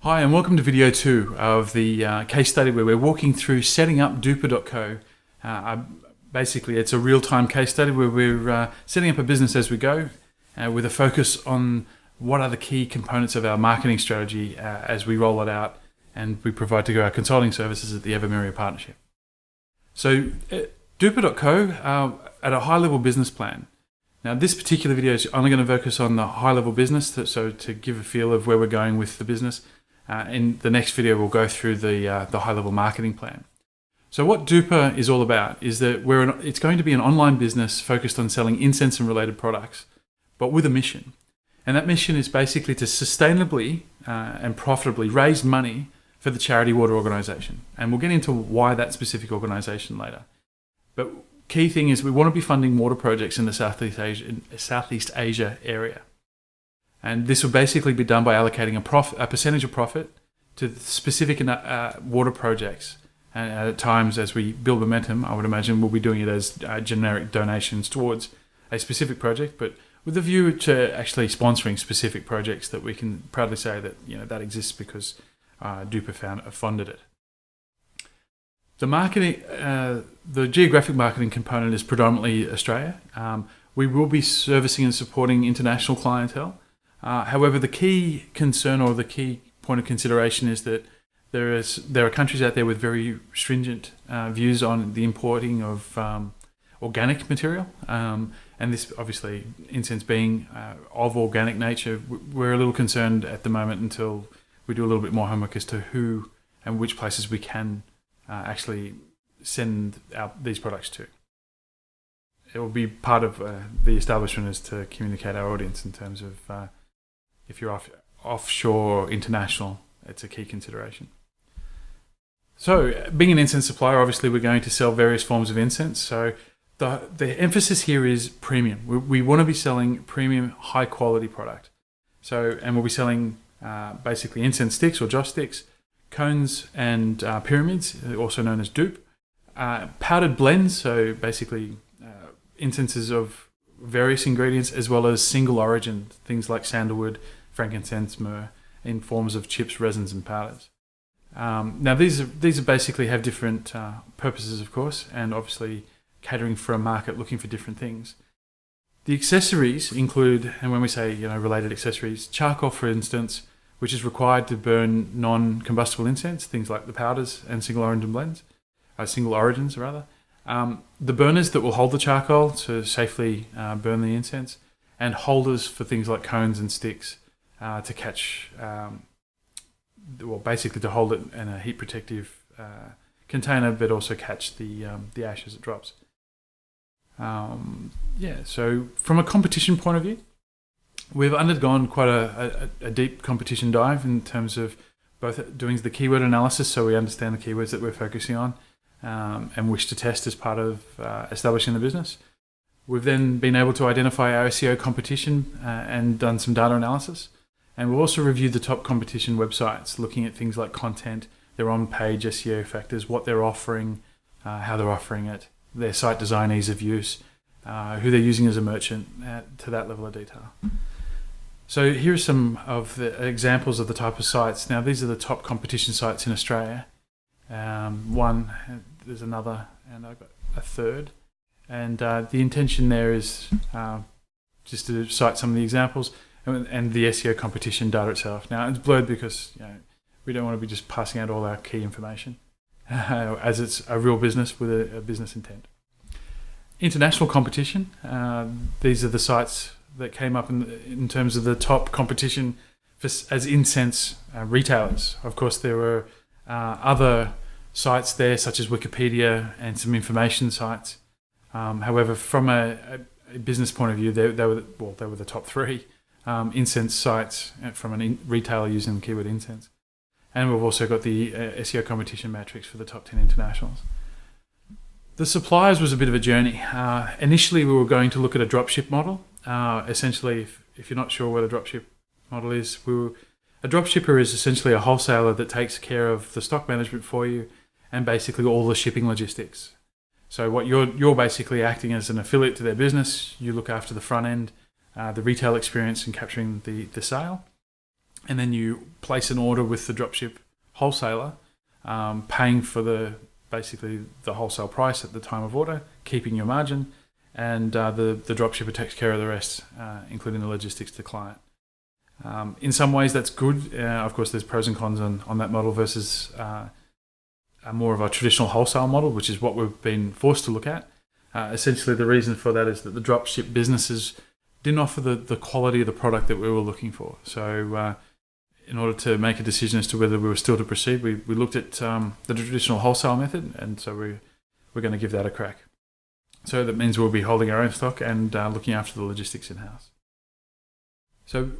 Hi and welcome to video 2 of the case study where we're walking through setting up Duper.co. Basically it's a real-time case study where we're setting up a business as we go with a focus on what are the key components of our marketing strategy as we roll it out and we provide to our consulting services at the Evermeria partnership. So Duper.co at a high-level business plan. Now this particular video is only going to focus on the high-level business, so to give a feel of where we're going with the business. In the next video, we'll go through the high-level marketing plan. So what Duper is all about is that it's going to be an online business focused on selling incense and related products, but with a mission. And that mission is basically to sustainably and profitably raise money for the charity water organisation. And we'll get into why that specific organisation later. But key thing is we want to be funding water projects in the Southeast Asia area. And this will basically be done by allocating a percentage of profit to specific water projects. And at times, as we build momentum, I would imagine we'll be doing it as generic donations towards a specific project, but with a view to actually sponsoring specific projects that we can proudly say that that exists because Duper funded it. The marketing, the geographic marketing component is predominantly Australia. We will be servicing and supporting international clientele. However, the key concern or the key point of consideration is that there are countries out there with very stringent views on the importing of organic material, and this obviously incense being of organic nature, we're a little concerned at the moment until we do a little bit more homework as to who and which places we can actually send out these products to. It will be part of the establishment is to communicate our audience in terms of if you're offshore or international, it's a key consideration. So being an incense supplier, obviously we're going to sell various forms of incense. So the emphasis here is premium. We want to be selling premium, high quality product. And we'll be selling basically incense sticks or joss sticks, cones and pyramids, also known as dupe, powdered blends, so basically incenses of various ingredients, as well as single origin, things like sandalwood, frankincense, myrrh, in forms of chips, resins and powders. Now these are basically have different purposes, of course, and obviously catering for a market looking for different things. The accessories include, and when we say related accessories, charcoal for instance, which is required to burn non-combustible incense, things like the powders and single origins rather. The burners that will hold the charcoal to safely burn the incense, and holders for things like cones and sticks to catch, basically to hold it in a heat protective container, but also catch the ash as it drops. So from a competition point of view, we've undergone quite a deep competition dive in terms of both doing the keyword analysis, so we understand the keywords that we're focusing on and wish to test as part of establishing the business. We've then been able to identify our SEO competition and done some data analysis. And we'll also review the top competition websites, looking at things like content, their on-page SEO factors, what they're offering, how they're offering it, their site design, ease of use, who they're using as a merchant, to that level of detail. So here are some of the examples of the type of sites. Now these are the top competition sites in Australia. One, there's another, and I've got a third. And the intention there is just to cite some of the examples and the SEO competition data itself. Now it's blurred because we don't want to be just passing out all our key information as it's a real business with a business intent. International competition, these are the sites that came up in terms of the top competition as incense retailers. Of course there were other sites there such as Wikipedia and some information sites. However, from a business point of view, they were the top 3 incense sites from a retailer using the keyword incense. And we've also got the SEO competition matrix for the top 10 internationals. The suppliers was a bit of a journey. Initially, we were going to look at a dropship model. Essentially, if you're not sure what a dropship model is, a dropshipper is essentially a wholesaler that takes care of the stock management for you and basically all the shipping logistics. So what you're basically acting as an affiliate to their business. You look after the front end, the retail experience and capturing the sale. and then you place an order with the dropship wholesaler, paying for basically the wholesale price at the time of order, keeping your margin, and the dropshipper takes care of the rest, including the logistics to the client. In some ways that's good. Of course, there's pros and cons on that model versus more of a traditional wholesale model, which is what we've been forced to look at. Essentially, the reason for that is that the dropship businesses didn't offer the quality of the product that we were looking for. So in order to make a decision as to whether we were still to proceed, we looked at the traditional wholesale method, and so we're going to give that a crack. So that means we'll be holding our own stock and looking after the logistics in-house. So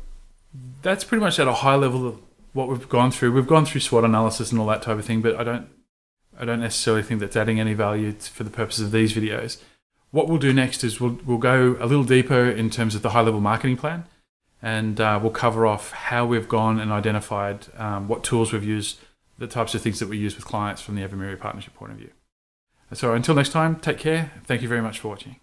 that's pretty much at a high level of what we've gone through. We've gone through SWOT analysis and all that type of thing, but I don't necessarily think that's adding any value for the purposes of these videos. What we'll do next is we'll go a little deeper in terms of the high-level marketing plan, and we'll cover off how we've gone and identified what tools we've used, the types of things that we use with clients from the Evermiri partnership point of view. So until next time, take care. Thank you very much for watching.